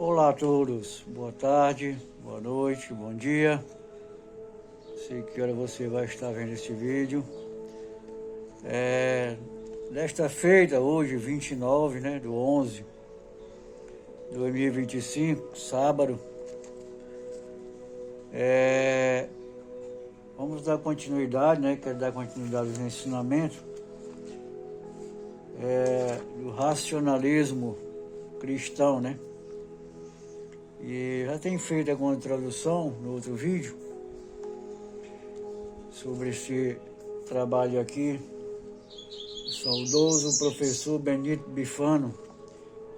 Olá a todos, boa tarde, boa noite, bom dia. Sei que hora você vai estar vendo esse vídeo. Desta feita, hoje, 29, do 11 de 2025, sábado, vamos dar continuidade, quero dar continuidade ao ensinamento do racionalismo cristão, E já tem feito alguma tradução no outro vídeo sobre esse trabalho aqui. Saudoso professor Benito Bifano,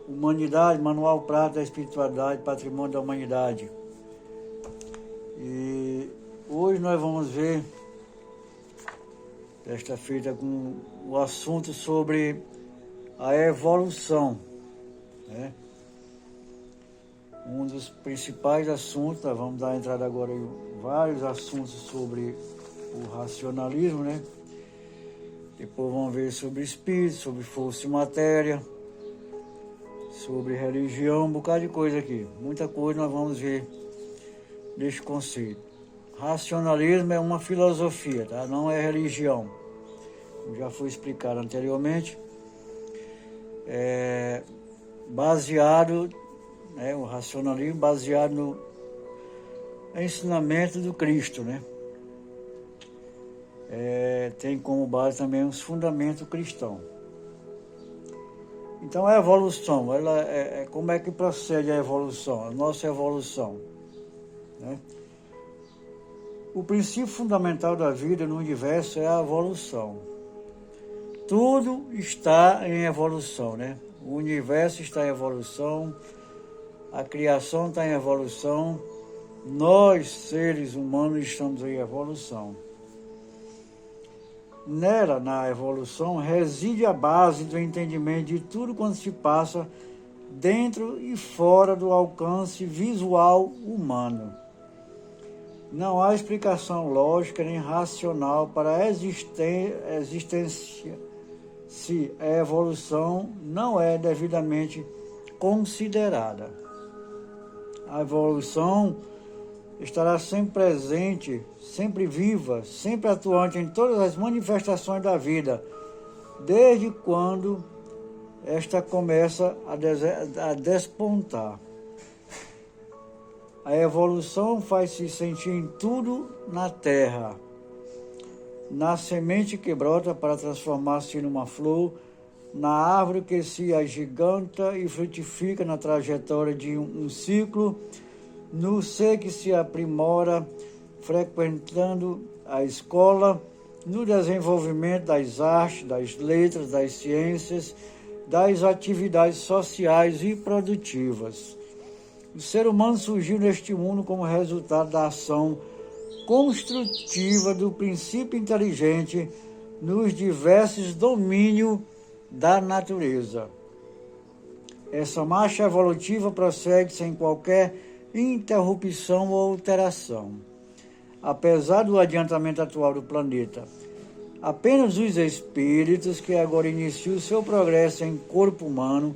Humanidade, Manual Prático da Espiritualidade, Patrimônio da Humanidade. E hoje nós vamos ver, desta feita, com o assunto sobre a evolução, Um dos principais assuntos, nós vamos dar entrada agora em vários assuntos sobre o racionalismo, Depois vamos ver sobre espírito, sobre força e matéria, sobre religião, um bocado de coisa aqui. Muita coisa nós vamos ver deste conceito. Racionalismo é uma filosofia, Não é religião. Como já foi explicado anteriormente, baseado, o racionalismo baseado no ensinamento do Cristo, tem como base também os fundamentos cristãos. Então a evolução, como é que procede a evolução, a nossa evolução, O princípio fundamental da vida no universo é a evolução. Tudo está em evolução, O universo está em evolução, a criação está em evolução, nós, seres humanos, estamos em evolução. Nela, na evolução, reside a base do entendimento de tudo quanto se passa dentro e fora do alcance visual humano. Não há explicação lógica nem racional para a existência se a evolução não é devidamente considerada. A evolução estará sempre presente, sempre viva, sempre atuante em todas as manifestações da vida, desde quando esta começa a despontar. A evolução faz-se sentir em tudo na terra. Na semente que brota para transformar-se numa flor, na árvore que se agiganta e frutifica na trajetória de um ciclo, no ser que se aprimora frequentando a escola, no desenvolvimento das artes, das letras, das ciências, das atividades sociais e produtivas. O ser humano surgiu neste mundo como resultado da ação construtiva do princípio inteligente nos diversos domínios da natureza. Essa marcha evolutiva prossegue sem qualquer interrupção ou alteração. Apesar do adiantamento atual do planeta, apenas os espíritos que agora iniciam seu progresso em corpo humano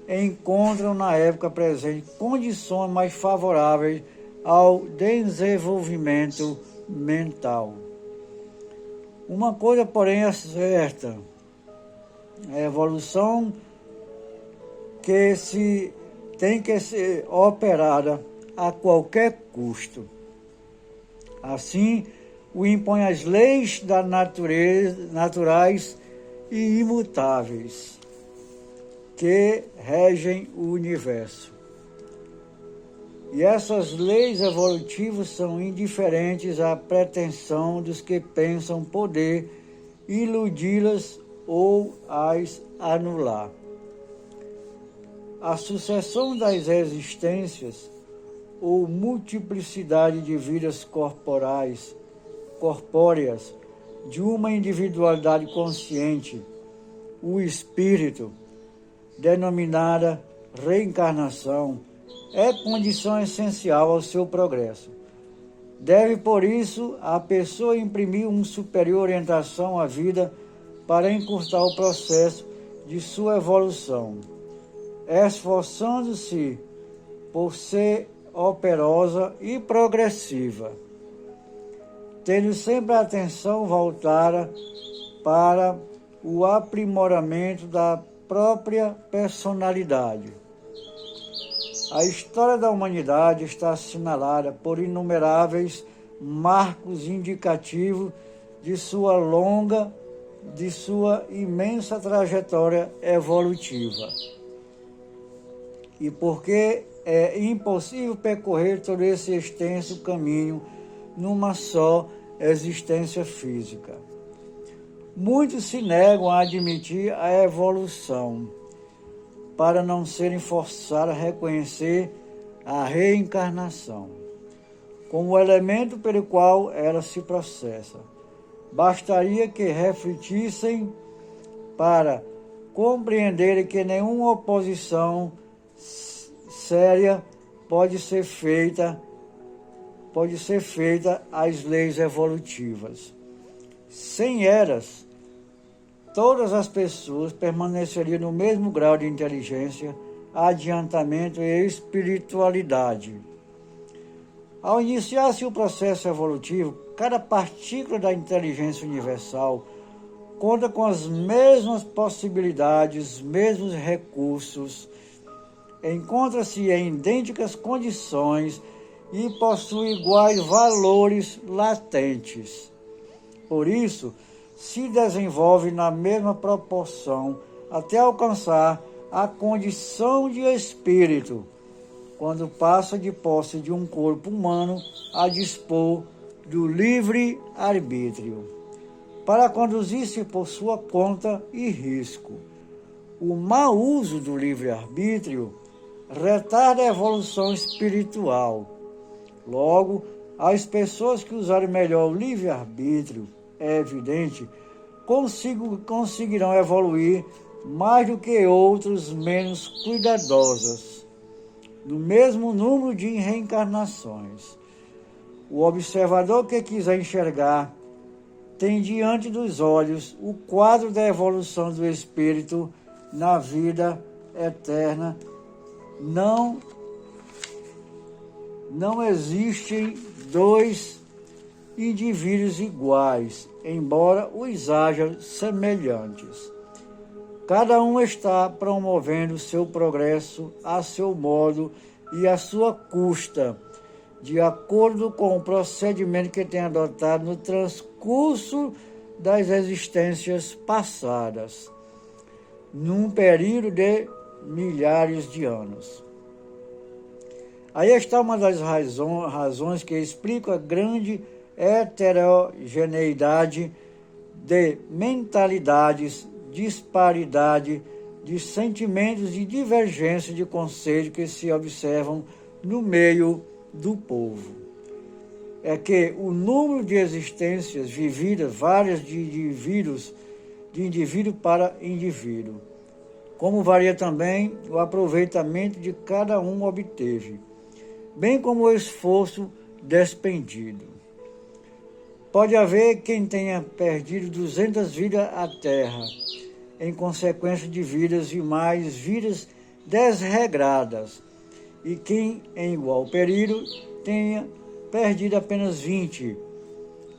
encontram na época presente condições mais favoráveis ao desenvolvimento mental. Uma coisa, porém, é certa: a evolução tem que ser operada a qualquer custo. Assim, o impõe as leis da natureza, naturais e imutáveis que regem o universo. E essas leis evolutivas são indiferentes à pretensão dos que pensam poder iludi-las ou as anular. A sucessão das existências ou multiplicidade de vidas corpóreas de uma individualidade consciente, o espírito, denominada reencarnação, é condição essencial ao seu progresso. Deve, por isso, a pessoa imprimir uma superior orientação à vida para encurtar o processo de sua evolução, esforçando-se por ser operosa e progressiva, tendo sempre a atenção voltada para o aprimoramento da própria personalidade. A história da humanidade está assinalada por inumeráveis marcos indicativos de sua imensa trajetória evolutiva. E porque é impossível percorrer todo esse extenso caminho numa só existência física. Muitos se negam a admitir a evolução, para não serem forçados a reconhecer a reencarnação como o elemento pelo qual ela se processa. Bastaria que refletissem para compreenderem que nenhuma oposição séria pode ser feita às leis evolutivas. Sem elas, todas as pessoas permaneceriam no mesmo grau de inteligência, adiantamento e espiritualidade. Ao iniciar-se o processo evolutivo, cada partícula da inteligência universal conta com as mesmas possibilidades, mesmos recursos, encontra-se em idênticas condições e possui iguais valores latentes. Por isso, se desenvolve na mesma proporção até alcançar a condição de espírito, quando passa de posse de um corpo humano a dispor do livre arbítrio, para conduzir-se por sua conta e risco. O mau uso do livre arbítrio retarda a evolução espiritual. Logo, as pessoas que usarem melhor o livre arbítrio, é evidente, conseguirão evoluir mais do que outros menos cuidadosas, no mesmo número de reencarnações. O observador que quiser enxergar tem diante dos olhos o quadro da evolução do espírito na vida eterna. Não existem dois indivíduos iguais, embora os haja semelhantes. Cada um está promovendo seu progresso a seu modo e à sua custa, de acordo com o procedimento que tem adotado no transcurso das existências passadas, num período de milhares de anos. Aí está uma das razões que explica a grande heterogeneidade de mentalidades, disparidade de sentimentos e divergência de conceito que se observam no meio do povo. É que o número de existências vividas várias de indivíduo para indivíduo, como varia também o aproveitamento de cada um obteve, bem como o esforço despendido. Pode haver quem tenha perdido 200 vidas à terra, em consequência de vidas e mais vidas desregradas, e quem, em igual período, tenha perdido apenas 20.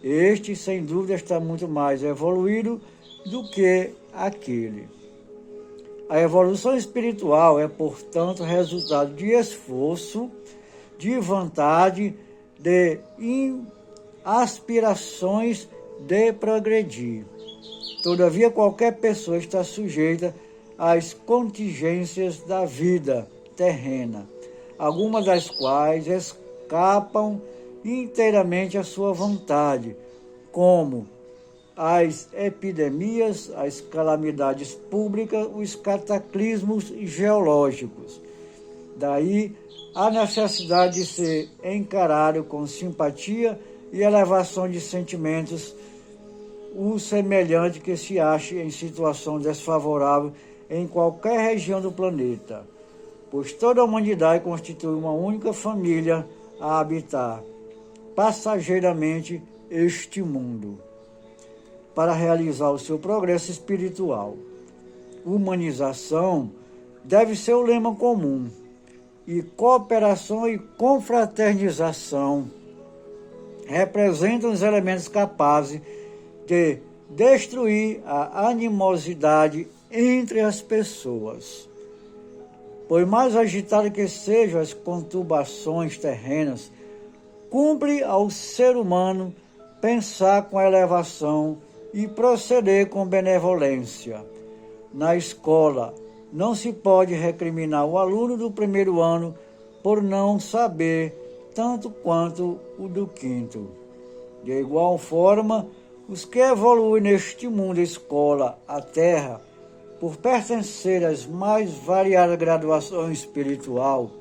Este, sem dúvida, está muito mais evoluído do que aquele. A evolução espiritual é, portanto, resultado de esforço, de vontade, de aspirações de progredir. Todavia, qualquer pessoa está sujeita às contingências da vida terrena, algumas das quais escapam inteiramente à sua vontade, como as epidemias, as calamidades públicas, os cataclismos geológicos. Daí a necessidade de ser encarado com simpatia e elevação de sentimentos o semelhante que se ache em situação desfavorável em qualquer região do planeta, pois toda a humanidade constitui uma única família a habitar passageiramente este mundo, para realizar o seu progresso espiritual. Humanização deve ser o lema comum, e cooperação e confraternização representam os elementos capazes de destruir a animosidade entre as pessoas. Por mais agitadas que sejam as conturbações terrenas, cumpre ao ser humano pensar com elevação e proceder com benevolência. Na escola, não se pode recriminar o aluno do primeiro ano por não saber tanto quanto o do quinto. De igual forma, os que evoluem neste mundo escola, a terra, por pertencer às mais variadas graduações espiritual,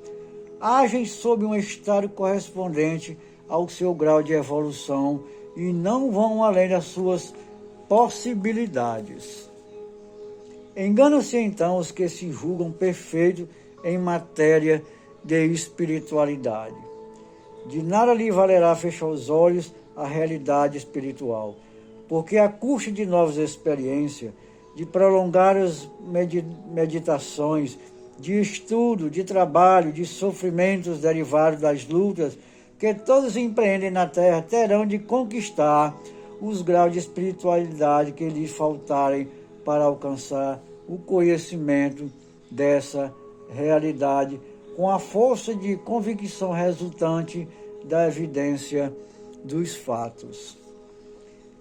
agem sob um estado correspondente ao seu grau de evolução e não vão além das suas possibilidades. Enganam-se então os que se julgam perfeitos em matéria de espiritualidade. De nada lhe valerá fechar os olhos à realidade espiritual, porque a custa de novas experiências, de prolongadas meditações, de estudo, de trabalho, de sofrimentos derivados das lutas que todos empreendem na Terra, terão de conquistar os graus de espiritualidade que lhes faltarem para alcançar o conhecimento dessa realidade com a força de convicção resultante da evidência dos fatos.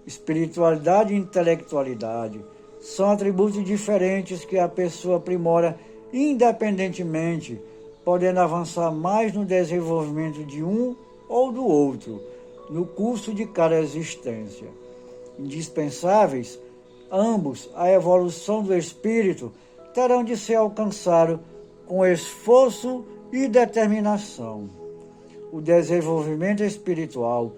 Espiritualidade e intelectualidade são atributos diferentes que a pessoa aprimora independentemente, podendo avançar mais no desenvolvimento de um ou do outro, no curso de cada existência. Indispensáveis, ambos, a evolução do espírito terão de ser alcançados com esforço e determinação. O desenvolvimento espiritual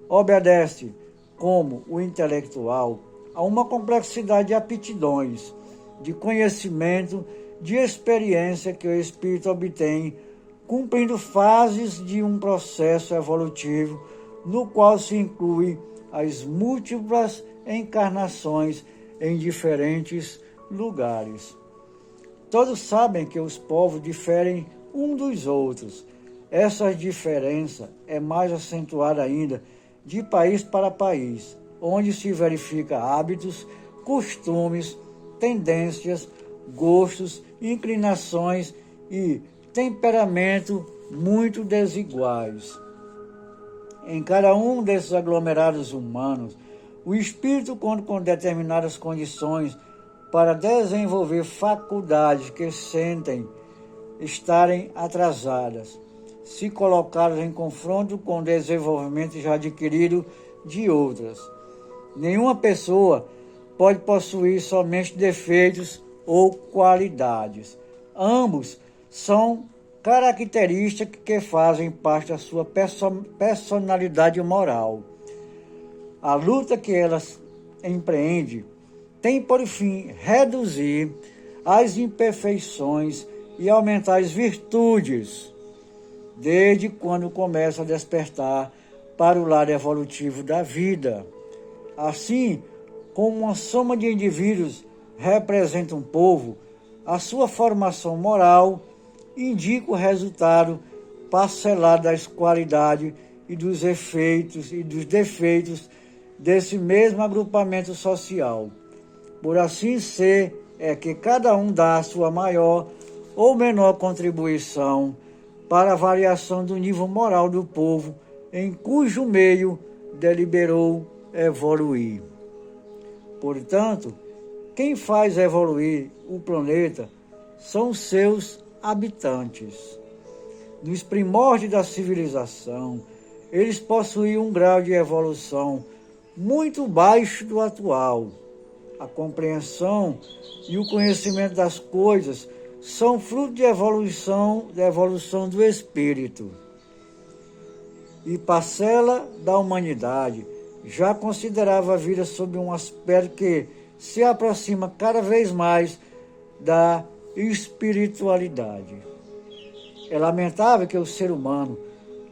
obedece, como o intelectual, a uma complexidade de aptidões, de conhecimento, de experiência que o espírito obtém, cumprindo fases de um processo evolutivo no qual se inclui as múltiplas encarnações em diferentes lugares. Todos sabem que os povos diferem um dos outros. Essa diferença é mais acentuada ainda de país para país, onde se verifica hábitos, costumes, tendências, gostos, inclinações e temperamento muito desiguais. Em cada um desses aglomerados humanos, o espírito conta com determinadas condições para desenvolver faculdades que sentem estarem atrasadas, se colocadas em confronto com o desenvolvimento já adquirido de outras. Nenhuma pessoa pode possuir somente defeitos ou qualidades. Ambos são características que fazem parte da sua personalidade moral. A luta que elas empreendem tem por fim reduzir as imperfeições e aumentar as virtudes, desde quando começa a despertar para o lado evolutivo da vida. Assim, como uma soma de indivíduos representa um povo, a sua formação moral indica o resultado parcelado das qualidades e dos efeitos e dos defeitos desse mesmo agrupamento social. Por assim ser, é que cada um dá a sua maior ou menor contribuição para a variação do nível moral do povo em cujo meio deliberou evoluir. Portanto, quem faz evoluir o planeta são seus habitantes. Nos primórdios da civilização, eles possuíam um grau de evolução muito baixo do atual. A compreensão e o conhecimento das coisas são fruto de evolução do espírito. E parcela da humanidade já considerava a vida sob um aspecto que se aproxima cada vez mais da espiritualidade. É lamentável que o ser humano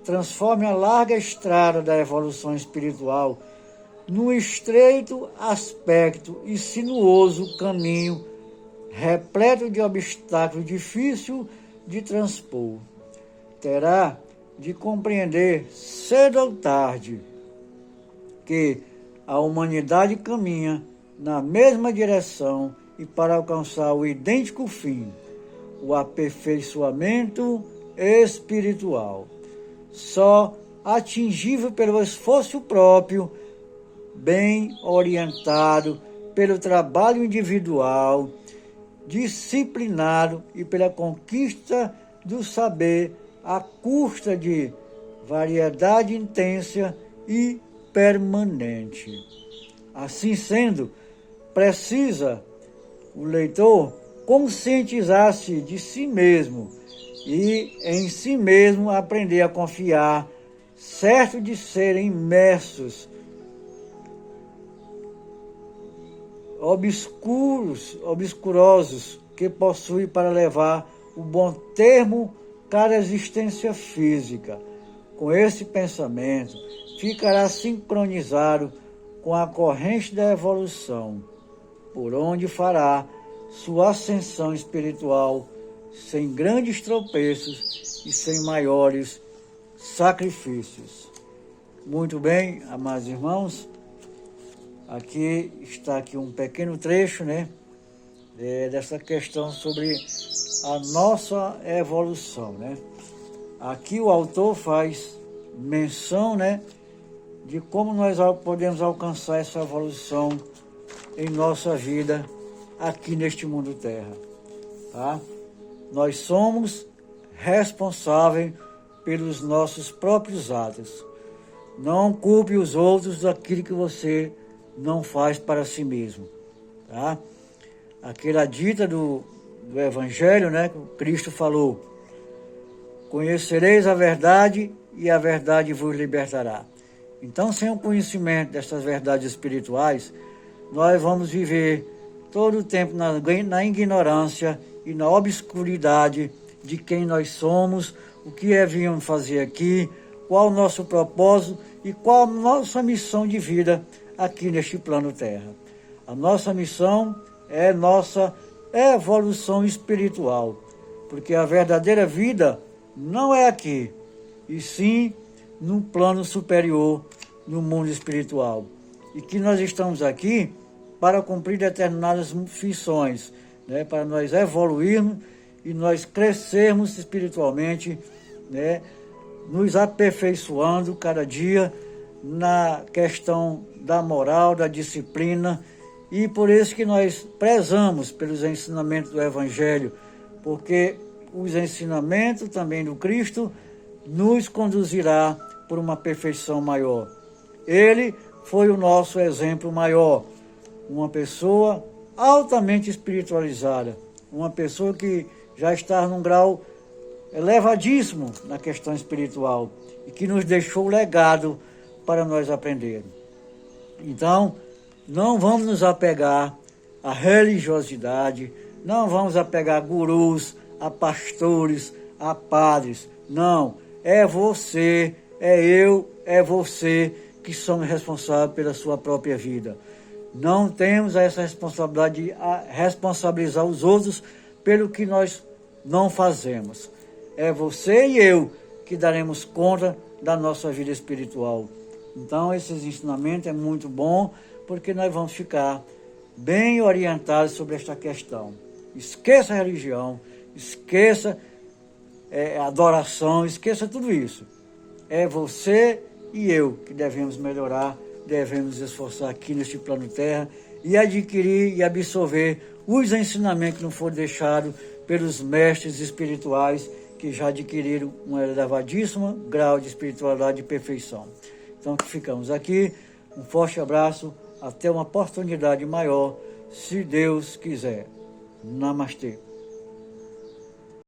transforme a larga estrada da evolução espiritual num estreito aspecto e sinuoso caminho repleto de obstáculos difícil de transpor. terá de compreender cedo ou tarde que a humanidade caminha na mesma direção e para alcançar o idêntico fim, o aperfeiçoamento espiritual, só atingível pelo esforço próprio, bem orientado pelo trabalho individual, disciplinado e pela conquista do saber à custa de variedade intensa e permanente. Assim sendo, precisa o leitor conscientizar-se de si mesmo e em si mesmo aprender a confiar, certo de serem imersos, obscurosos que possui para levar o bom termo cada existência física. Com esse pensamento, ficará sincronizado com a corrente da evolução, por onde fará sua ascensão espiritual sem grandes tropeços e sem maiores sacrifícios. Muito bem, amados irmãos, aqui está aqui um pequeno trecho, dessa questão sobre a nossa evolução, Aqui o autor faz menção, de como nós podemos alcançar essa evolução em nossa vida aqui neste mundo terra, tá? Nós somos responsáveis pelos nossos próprios atos. Não culpe os outros daquilo que você não faz para si mesmo, tá? Aquela dita do Evangelho, que o Cristo falou: conhecereis a verdade e a verdade vos libertará. Então, sem o conhecimento dessas verdades espirituais, nós vamos viver todo o tempo na ignorância e na obscuridade de quem nós somos, o que viemos fazer aqui, qual o nosso propósito e qual a nossa missão de vida aqui neste plano Terra. A nossa missão é nossa evolução espiritual, porque a verdadeira vida não é aqui, e sim num plano superior, no mundo espiritual. E que nós estamos aqui para cumprir determinadas funções, para nós evoluirmos e nós crescermos espiritualmente, nos aperfeiçoando cada dia na questão da moral, da disciplina, e por isso que nós prezamos pelos ensinamentos do Evangelho, porque os ensinamentos também do Cristo nos conduzirá por uma perfeição maior. Ele foi o nosso exemplo maior, uma pessoa altamente espiritualizada, uma pessoa que já está num grau elevadíssimo na questão espiritual e que nos deixou legado para nós aprendermos. Então, não vamos nos apegar à religiosidade, não vamos apegar a gurus, a pastores, a padres. Não, é você, é eu, é você que somos responsáveis pela sua própria vida. Não temos essa responsabilidade de responsabilizar os outros pelo que nós não fazemos. É você e eu que daremos conta da nossa vida espiritual. Então, esses ensinamentos é muito bom, porque nós vamos ficar bem orientados sobre esta questão. Esqueça a religião, esqueça a adoração, esqueça tudo isso. É você e eu que devemos melhorar, devemos esforçar aqui neste plano Terra e adquirir e absorver os ensinamentos que não foram deixados pelos mestres espirituais que já adquiriram um elevadíssimo grau de espiritualidade e perfeição. Então, ficamos aqui. Um forte abraço. Até uma oportunidade maior, se Deus quiser. Namastê.